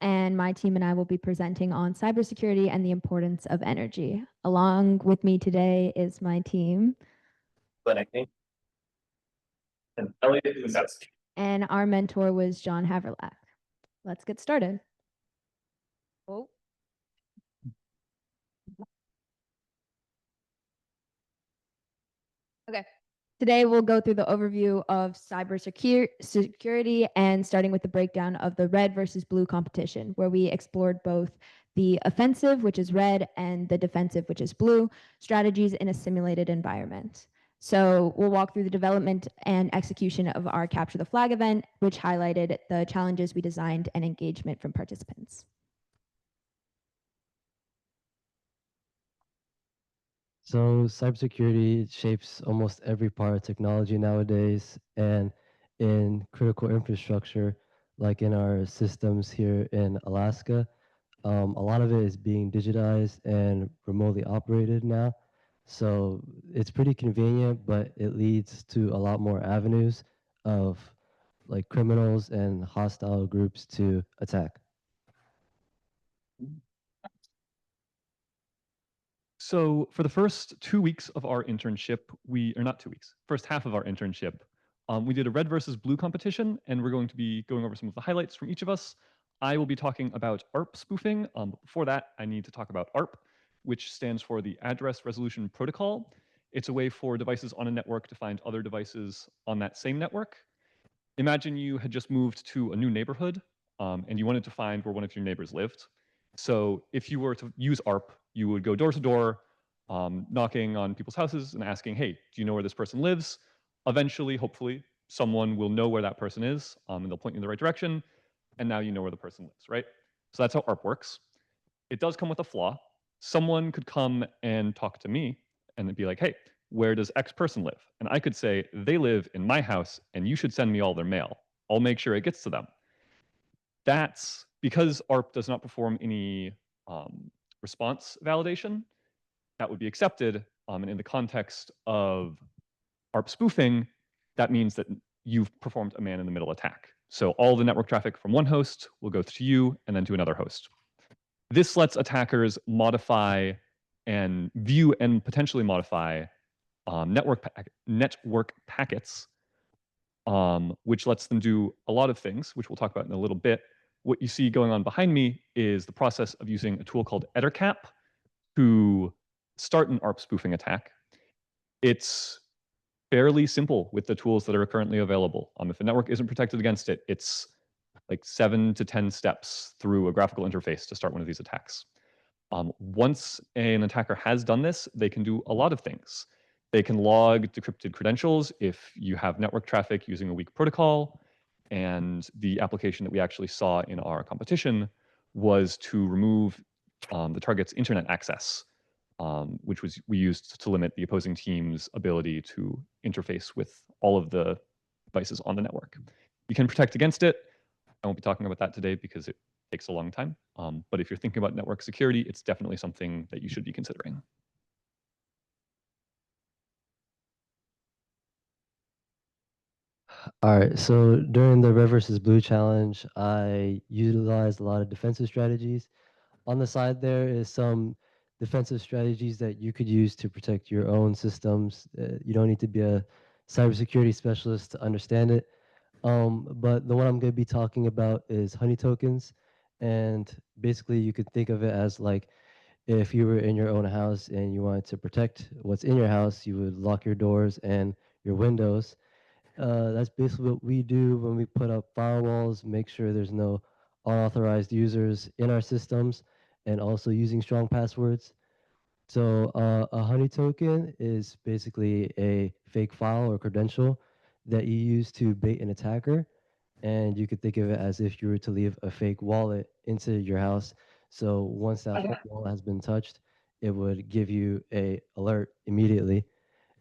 and my team and I will be presenting on cybersecurity and the importance of energy. Along with me today is my team. Glen Ankney and Elliott Lewandowski. And our mentor was John Haverlack. Let's get started. Oh. Okay. Today, we'll go through the overview of cybersecurity and starting with the breakdown of the red versus blue competition, where we explored both the offensive, which is red, and the defensive, which is blue, strategies in a simulated environment. So we'll walk through the development and execution of our Capture the Flag event, which highlighted the challenges we designed and engagement from participants. So cybersecurity shapes almost every part of technology nowadays, and in critical infrastructure, like in our systems here in Alaska, a lot of it is being digitized and remotely operated now. So it's pretty convenient, but it leads to a lot more avenues of like criminals and hostile groups to attack. So for the first 2 weeks of our internship, or not 2 weeks, first half of our internship, we did a red versus blue competition, and we're going to be going over some of the highlights from each of us. I will be talking about ARP spoofing. Before that, I need to talk about ARP, which stands for the Address Resolution Protocol. It's a way for devices on a network to find other devices on that same network. Imagine you had just moved to a new neighborhood, and you wanted to find where one of your neighbors lived. So if you were to use ARP, you would go door to door, knocking on people's houses and asking, hey, do you know where this person lives? Eventually, hopefully, someone will know where that person is, and they'll point you in the right direction, and now you know where the person lives, right? So that's how ARP works. It does come with a flaw. Someone could come and talk to me and it'd be like, hey, where does X person live? And I could say, they live in my house, and you should send me all their mail. I'll make sure it gets to them. That's because ARP does not perform any response validation. That would be accepted, and in the context of ARP spoofing, that means that you've performed a man-in-the-middle attack. So all the network traffic from one host will go to you and then to another host. This lets attackers modify and view and potentially modify network packets, which lets them do a lot of things, which we'll talk about in a little bit. What you see going on behind me is the process of using a tool called EtherCap to start an ARP spoofing attack. It's fairly simple with the tools that are currently available. If a network isn't protected against it, it's like 7 to 10 steps through a graphical interface to start one of these attacks. Once an attacker has done this, they can do a lot of things. They can log decrypted credentials if you have network traffic using a weak protocol. And the application that we actually saw in our competition was to remove the target's internet access, which we used to limit the opposing team's ability to interface with all of the devices on the network. You can protect against it. I won't be talking about that today because it takes a long time. But if you're thinking about network security, it's definitely something that you should be considering. All right, so during the red versus blue challenge, I utilized a lot of defensive strategies. On the side there is some defensive strategies that you could use to protect your own systems. You don't need to be a cybersecurity specialist to understand it. But the one I'm going to be talking about is honey tokens. And basically, you could think of it as like if you were in your own house and you wanted to protect what's in your house, you would lock your doors and your windows. That's basically what we do when we put up firewalls, make sure there's no unauthorized users in our systems, and also using strong passwords. So a honey token is basically a fake file or credential that you use to bait an attacker. And you could think of it as if you were to leave a fake wallet into your house. So once that wallet has been touched, it would give you a alert immediately.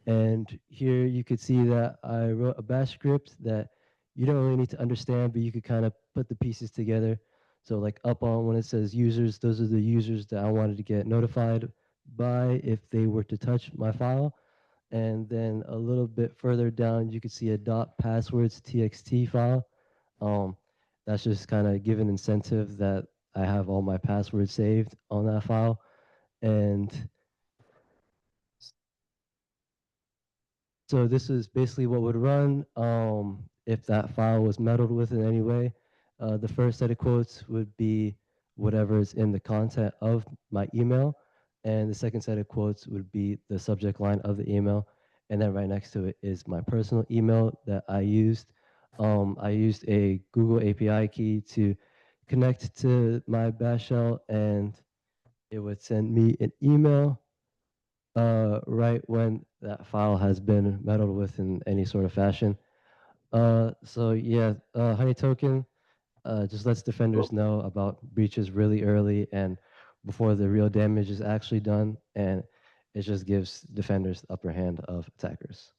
And here you could see that I wrote a bash script that you don't really need to understand, but you could kind of put the pieces together. So like up on when it says users, those are the users that I wanted to get notified by if they were to touch my file. And then a little bit further down, you could see a .passwords txt file. That's just kind of give an incentive that I have all my passwords saved on that file. And so this is basically what would run if that file was meddled with in any way. The first set of quotes would be whatever is in the content of my email. And the second set of quotes would be the subject line of the email. And then right next to it is my personal email that I used. I used a Google API key to connect to my bash shell, and it would send me an email right when that file has been meddled with in any sort of fashion. So yeah, Honey Token just lets defenders know about breaches really early and before the real damage is actually done, and it just gives defenders the upper hand of attackers.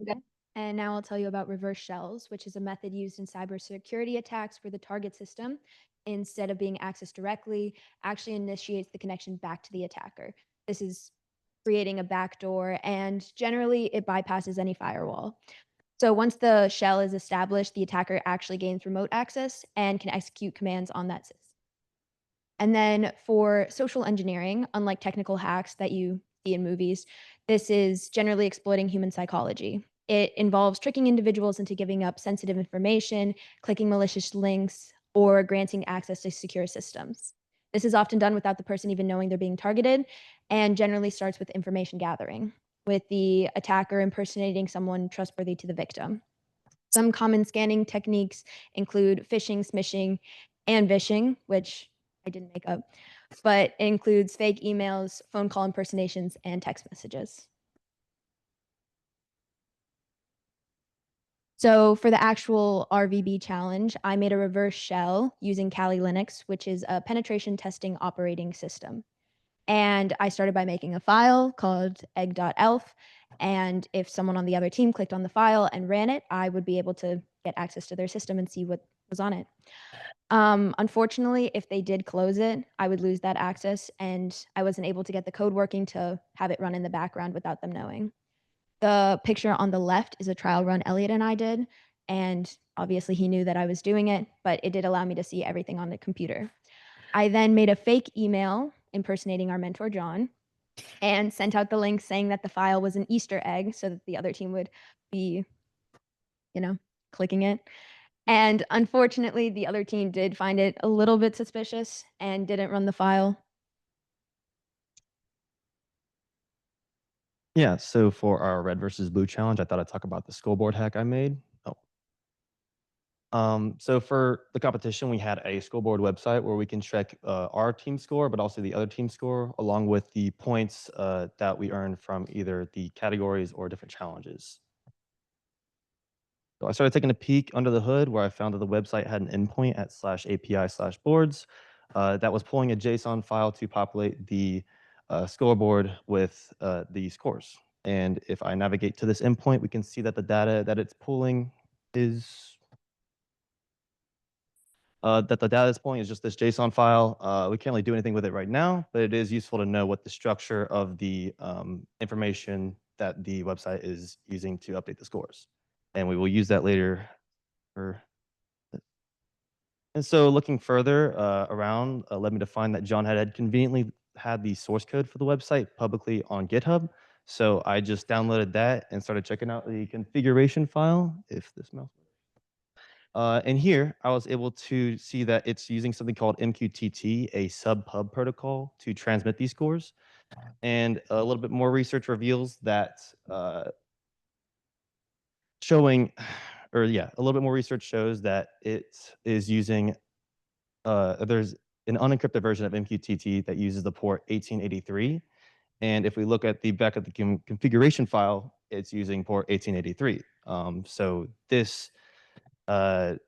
Okay. And now I'll tell you about reverse shells, which is a method used in cybersecurity attacks where the target system, instead of being accessed directly, actually initiates the connection back to the attacker. This is creating a backdoor, and generally it bypasses any firewall. So once the shell is established, the attacker actually gains remote access and can execute commands on that system. And then for social engineering, unlike technical hacks that you see in movies, this is generally exploiting human psychology. It involves tricking individuals into giving up sensitive information, clicking malicious links, or granting access to secure systems. This is often done without the person even knowing they're being targeted, and generally starts with information gathering, with the attacker impersonating someone trustworthy to the victim. Some common scanning techniques include phishing, smishing, and vishing, which I didn't make up, but it includes fake emails, phone call impersonations, and text messages. So for the actual RVB challenge, I made a reverse shell using Kali Linux, which is a penetration testing operating system. And I started by making a file called egg.elf. And if someone on the other team clicked on the file and ran it, I would be able to get access to their system and see what was on it. Unfortunately, if they did close it, I would lose that access, and I wasn't able to get the code working to have it run in the background without them knowing. The picture on the left is a trial run Elliott and I did, and obviously he knew that I was doing it, but it did allow me to see everything on the computer. I then made a fake email impersonating our mentor, John, and sent out the link saying that the file was an Easter egg so that the other team would be, clicking it. And unfortunately, the other team did find it a little bit suspicious and didn't run the file. Yeah, so for our red versus blue challenge, I thought I'd talk about the scoreboard hack I made. So for the competition, we had a scoreboard website where we can check our team score, but also the other team score, along with the points that we earned from either the categories or different challenges. So I started taking a peek under the hood where I found that the website had an endpoint at /API/boards that was pulling a JSON file to populate the scoreboard with the scores. And if I navigate to this endpoint, we can see that the data that it's pulling is just this JSON file. We can't really do anything with it right now, but it is useful to know what the structure of the information that the website is using to update the scores. And we will use that later. And so looking further around led me to find that John had conveniently had the source code for the website publicly on GitHub. So I just downloaded that and started checking out the configuration file, if this mouse. And here, I was able to see that it's using something called MQTT, a sub-pub protocol, to transmit these scores. And a little bit more research reveals that a little bit more research shows that it is using, there's an unencrypted version of MQTT that uses the port 1883. And if we look at the back of the configuration file, it's using port 1883. So this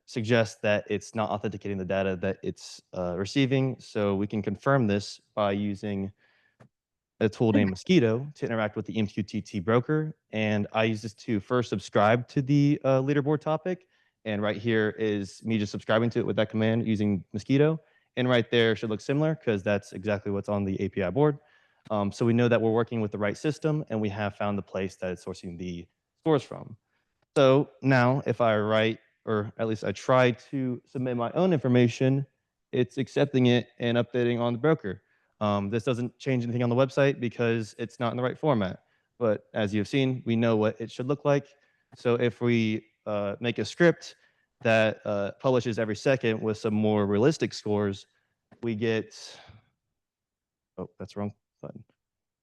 suggests that it's not authenticating the data that it's receiving. So we can confirm this by using a tool named Mosquito to interact with the MQTT broker. And I use this to first subscribe to the leaderboard topic. And right here is me just subscribing to it with that command using Mosquito. And right there should look similar because that's exactly what's on the API board. So we know that we're working with the right system, and we have found the place that it's sourcing the scores from. So now if I write, or at least I try to submit my own information, it's accepting it and updating on the broker. This doesn't change anything on the website because it's not in the right format. But as you've seen, we know what it should look like. So if we make a script that publishes every second with some more realistic scores, we get, oh, that's wrong button.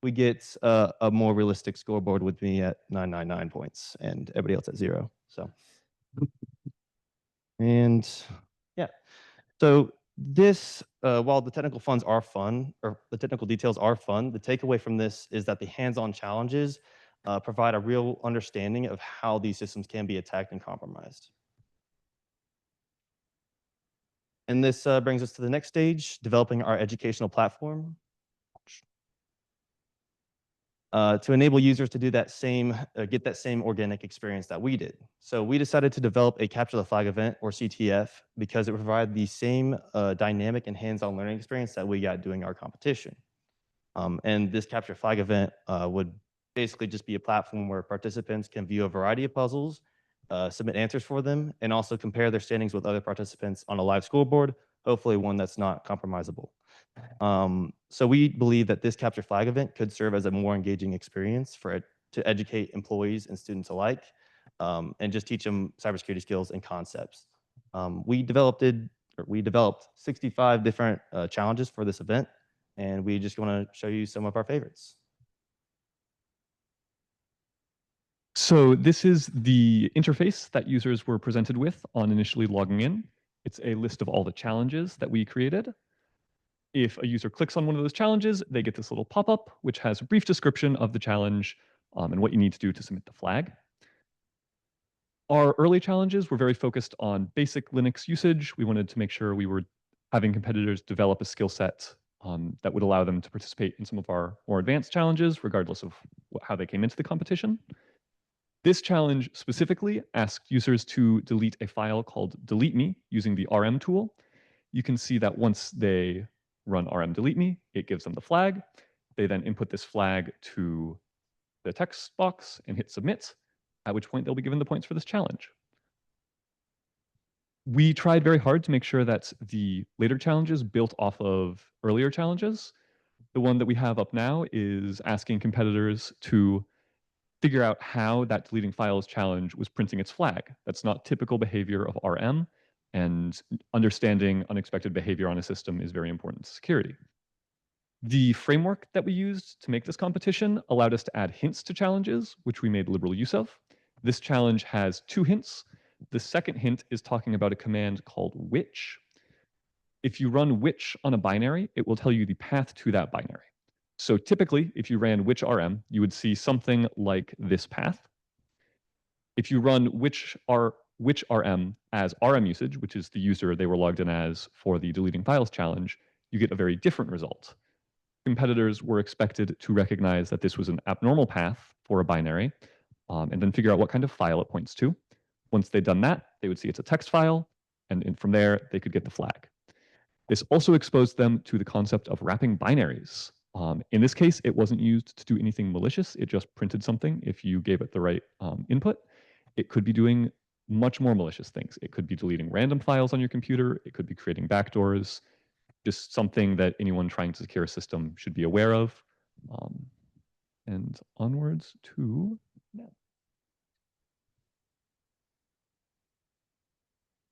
We get a more realistic scoreboard with me at 999 points and everybody else at 0. So, and yeah, so this, while the technical funds are fun, or the technical details are fun, the takeaway from this is that the hands-on challenges provide a real understanding of how these systems can be attacked and compromised. And this brings us to the next stage, developing our educational platform. To enable users to do that same, get that same organic experience that we did. So we decided to develop a capture the flag event, or CTF, because it provided the same dynamic and hands-on learning experience that we got doing our competition. And this capture flag event would basically just be a platform where participants can view a variety of puzzles, submit answers for them, and also compare their standings with other participants on a live scoreboard, hopefully one that's not compromisable. So we believe that this capture flag event could serve as a more engaging experience to educate employees and students alike, and just teach them cybersecurity skills and concepts. We developed 65 different challenges for this event, and we just want to show you some of our favorites. So this is the interface that users were presented with on initially logging in. It's a list of all the challenges that we created. If a user clicks on one of those challenges, they get this little pop-up, which has a brief description of the challenge and what you need to do to submit the flag. Our early challenges were very focused on basic Linux usage. We wanted to make sure we were having competitors develop a skill set that would allow them to participate in some of our more advanced challenges, regardless of how they came into the competition. This challenge specifically asked users to delete a file called delete me using the RM tool. You can see that once they run rm delete me, it gives them the flag. They then input this flag to the text box and hit submit, at which point they'll be given the points for this challenge. We tried very hard to make sure that the later challenges built off of earlier challenges. The one that we have up now is asking competitors to figure out how that deleting files challenge was printing its flag. That's not typical behavior of RM, and understanding unexpected behavior on a system is very important to security. The framework that we used to make this competition allowed us to add hints to challenges, which we made liberal use of. This challenge has 2 hints. The second hint is talking about a command called which. If you run which on a binary, it will tell you the path to that binary. So typically, if you ran which RM, you would see something like this path. If you run which RM as RM usage, which is the user they were logged in as for the deleting files challenge, you get a very different result. Competitors were expected to recognize that this was an abnormal path for a binary, and then figure out what kind of file it points to. Once they'd done that, they would see it's a text file, and from there, they could get the flag. This also exposed them to the concept of wrapping binaries. In this case, it wasn't used to do anything malicious. It just printed something if you gave it the right input. It could be doing much more malicious things. It could be deleting random files on your computer. It could be creating backdoors. Just something that anyone trying to secure a system should be aware of. And onwards to now.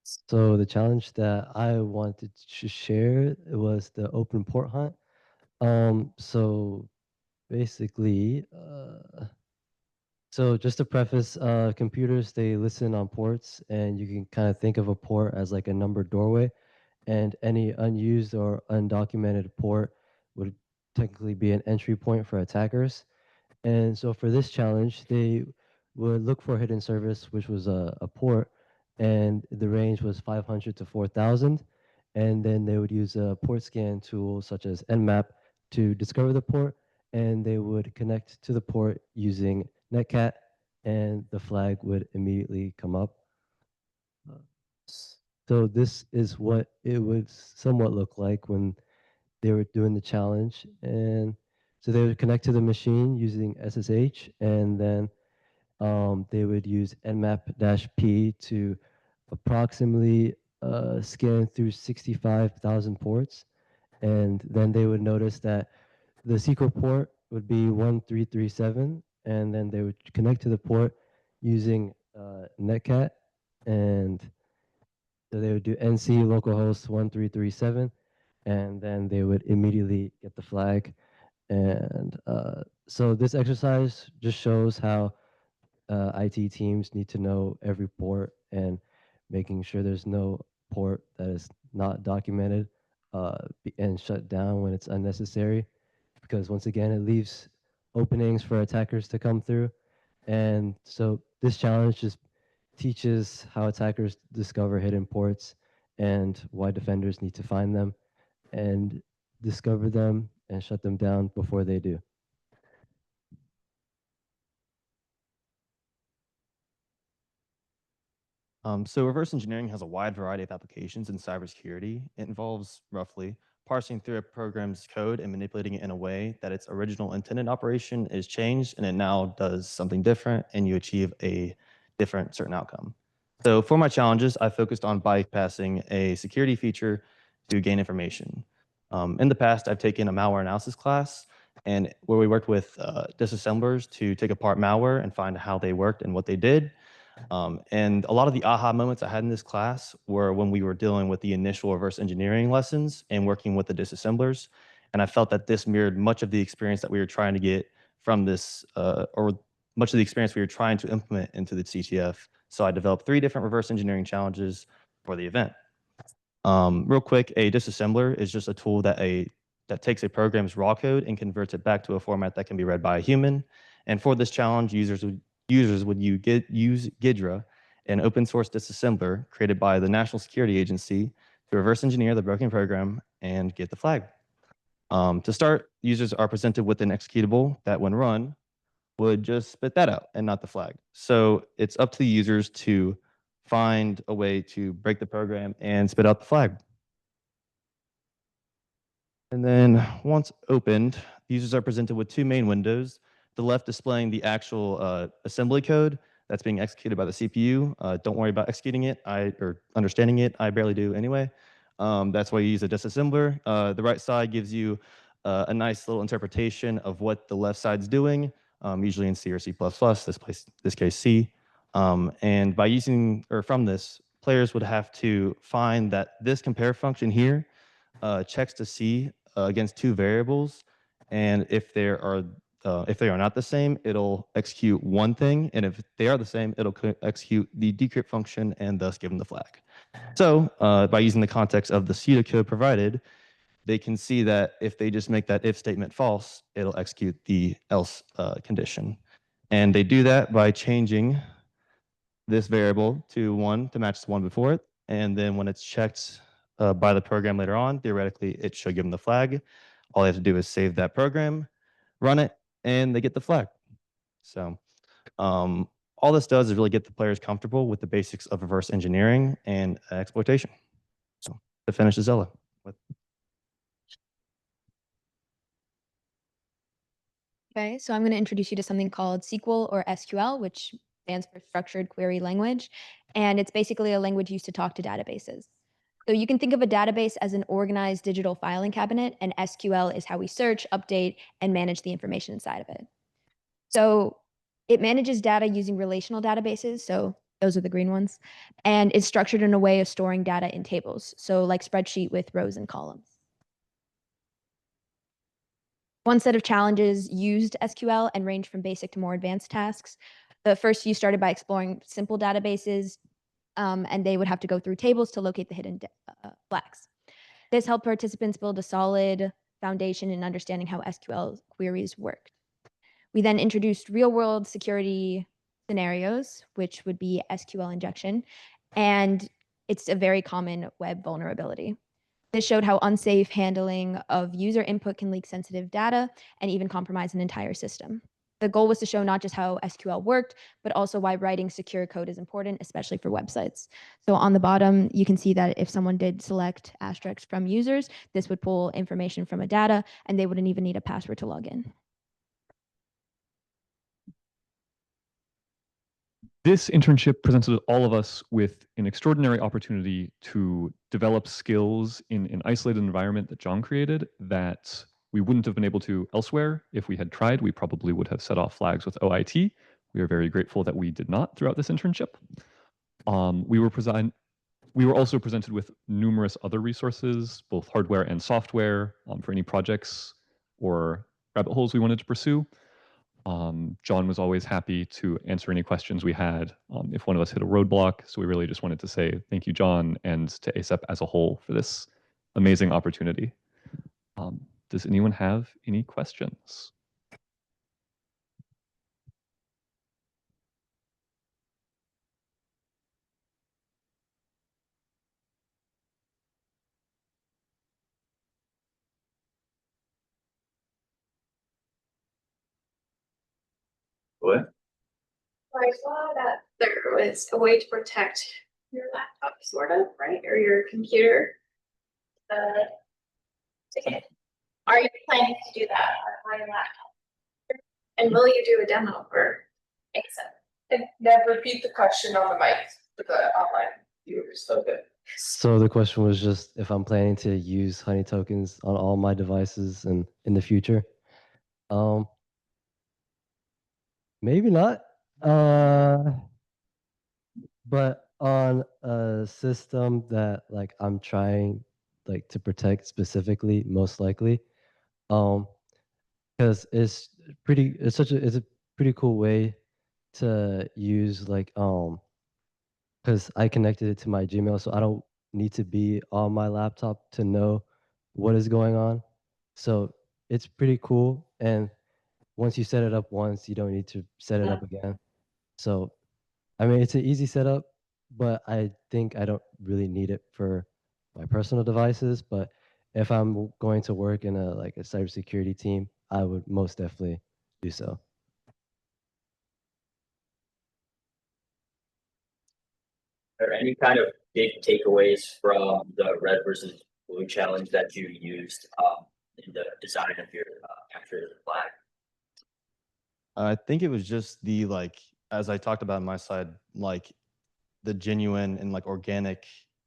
So the challenge that I wanted to share was the open port hunt. So basically, so just to preface, computers, they listen on ports, and you can kind of think of a port as like a numbered doorway, and any unused or undocumented port would technically be an entry point for attackers. And so for this challenge, they would look for a hidden service, which was a port, and the range was 500 to 4,000. And then they would use a port scan tool such as Nmap to discover the port, and they would connect to the port using Netcat, and the flag would immediately come up. So this is what it would somewhat look like when they were doing the challenge. And So they would connect to the machine using SSH, and then they would use nmap-p to approximately scan through 65,000 ports. And then they would notice that the SQL port would be 1337, and then they would connect to the port using netcat, and so they would do nc localhost 1337, and then they would immediately get the flag. And so this exercise just shows how IT teams need to know every port and making sure there's no port that is not documented and shut down when it's unnecessary, because once again, it leaves openings for attackers to come through. And so this challenge just teaches how attackers discover hidden ports and why defenders need to find them and discover them and shut them down before they do. So reverse engineering has a wide variety of applications in cybersecurity. It involves roughly parsing through a program's code and manipulating it in a way that its original intended operation is changed and it now does something different and you achieve a different certain outcome. So for my challenges, I focused on bypassing a security feature to gain information. In the past, I've taken a malware analysis class and where we worked with disassemblers to take apart malware and find how they worked and what they did. And a lot of the aha moments I had in this class were when we were dealing with the initial reverse engineering lessons and working with the disassemblers. And I felt that this mirrored much of the experience that we were trying to get from this, or much of the experience we were trying to implement into the CTF. So I developed 3 different reverse engineering challenges for the event. Real quick, a disassembler is just a tool that takes a program's raw code and converts it back to a format that can be read by a human. And for this challenge, users would use Ghidra, an open source disassembler created by the National Security Agency to reverse engineer the broken program and get the flag. To start, users are presented with an executable that when run would just spit that out and not the flag. So it's up to the users to find a way to break the program and spit out the flag. And then once opened, users are presented with 2 main windows, the left displaying the actual assembly code that's being executed by the CPU. Don't worry about executing it or understanding it. I barely do anyway. That's why you use a disassembler. The right side gives you a nice little interpretation of what the left side's doing, usually in C or C++, this case C. And by using, or from this, players would have to find that this compare function here checks to see against 2 variables, and if they are not the same, it'll execute one thing, and if they are the same, it'll execute the decrypt function and thus give them the flag. So by using the context of the pseudocode provided, they can see that if they just make that if statement false, it'll execute the else condition. And they do that by changing this variable to 1 to match the one before it, and then when it's checked by the program later on, theoretically, it should give them the flag. All they have to do is save that program, run it, and they get the flag. So all this does is really get the players comfortable with the basics of reverse engineering and exploitation. So to finish is Ela. Okay, so I'm going to introduce you to something called SQL or SQL, which stands for Structured Query Language. And it's basically a language used to talk to databases. So you can think of a database as an organized digital filing cabinet, and SQL is how we search, update, and manage the information inside of it. So it manages data using relational databases. So those are the green ones. And it's structured in a way of storing data in tables. So like spreadsheet with rows and columns. One set of challenges used SQL and ranged from basic to more advanced tasks. The first few started by exploring simple databases, and they would have to go through tables to locate the hidden flags. This helped participants build a solid foundation in understanding how SQL queries worked. We then introduced real-world security scenarios, which would be SQL injection, and it's a very common web vulnerability. This showed how unsafe handling of user input can leak sensitive data and even compromise an entire system. the goal was to show not just how SQL worked, but also why writing secure code is important, especially for websites. So on the bottom, you can see that if someone did select asterisks from users, this would pull information from a data, and they wouldn't even need a password to log in. This internship presented all of us with an extraordinary opportunity to develop skills in an isolated environment that John created that we wouldn't have been able to elsewhere. If we had tried, we probably would have set off flags with OIT. We are very grateful that we did not throughout this internship. We were also presented with numerous other resources, both hardware and software, for any projects or rabbit holes we wanted to pursue. John was always happy to answer any questions we had if one of us hit a roadblock. So we really just wanted to say thank you, John, and to ACEP as a whole for this amazing opportunity. Does anyone have any questions? What? I saw that there was a way to protect your laptop, sort of, right, or your computer. Are you planning to do that on your laptop? And will you do a demo for ACEP? And never repeat the question on the mic for the online viewers. Okay. So the question was just if I'm planning to use Honey tokens on all my devices and in the future. Maybe not. But on a system that like I'm trying like to protect specifically, most likely, because it's a pretty cool way to use like because I connected it to my Gmail, so I don't need to be on my laptop to know what is going on. So it's pretty cool, and once you set it up once, you don't need to set it up again. So I mean, it's an easy setup, but I think I don't really need it for my personal devices. But if I'm going to work in a like a cybersecurity team, I would most definitely do so. Are there any kind of big takeaways from the red versus blue challenge that you used in the design of your capture the flag? I think it was just the like, as I talked about on my side, like the genuine and like organic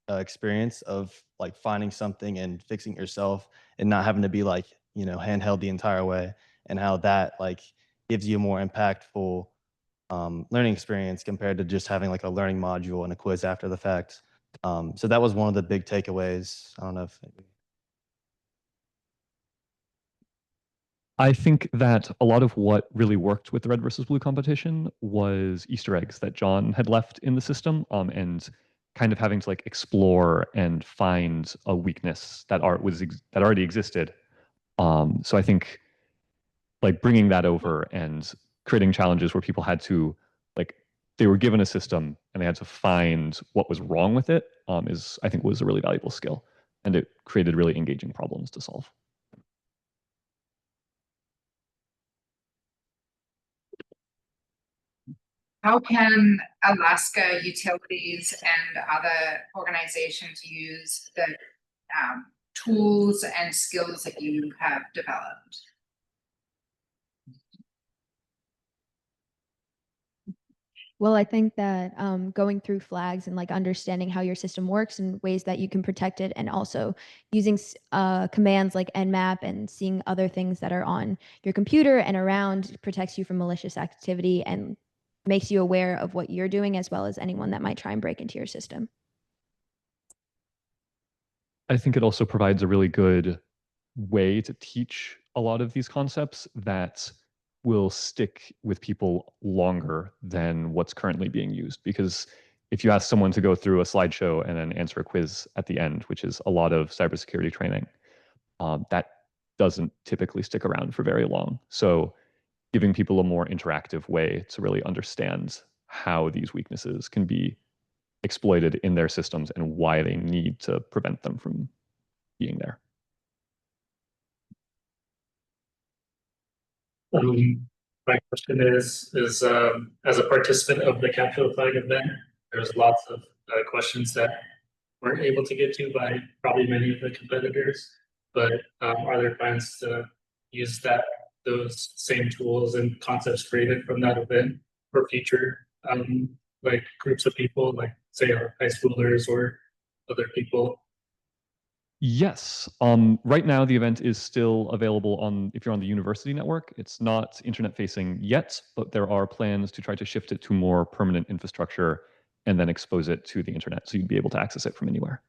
experience of like finding something and fixing it yourself and not having to be like, you know, handheld the entire way, and how that like gives you a more impactful learning experience compared to just having like a learning module and a quiz after the fact. So that was one of the big takeaways. I don't know if I think that a lot of what really worked with the red versus blue competition was Easter eggs that John had left in the system, and kind of having to like explore and find a weakness that already existed. So I think like bringing that over and creating challenges where people had to like they were given a system and they had to find what was wrong with it is I think was a really valuable skill, and it created really engaging problems to solve. How can Alaska utilities and other organizations use the tools and skills that you have developed? Well, I think that going through flags and like understanding how your system works and ways that you can protect it, and also using commands like nmap and seeing other things that are on your computer and around protects you from malicious activity and makes you aware of what you're doing as well as anyone that might try and break into your system. I think it also provides a really good way to teach a lot of these concepts that will stick with people longer than what's currently being used. Because if you ask someone to go through a slideshow and then answer a quiz at the end, which is a lot of cybersecurity training, that doesn't typically stick around for very long. So giving people a more interactive way to really understand how these weaknesses can be exploited in their systems and why they need to prevent them from being there. my question is as a participant of the Capture the Flag event, there's lots of questions that weren't able to get to by probably many of the competitors. But are there plans to use those same tools and concepts created from that event for future like groups of people, like say our high schoolers or other people? Yes. Right now, the event is still available on, if you're on the university network. It's not internet facing yet, but there are plans to try to shift it to more permanent infrastructure and then expose it to the internet so you'd be able to access it from anywhere.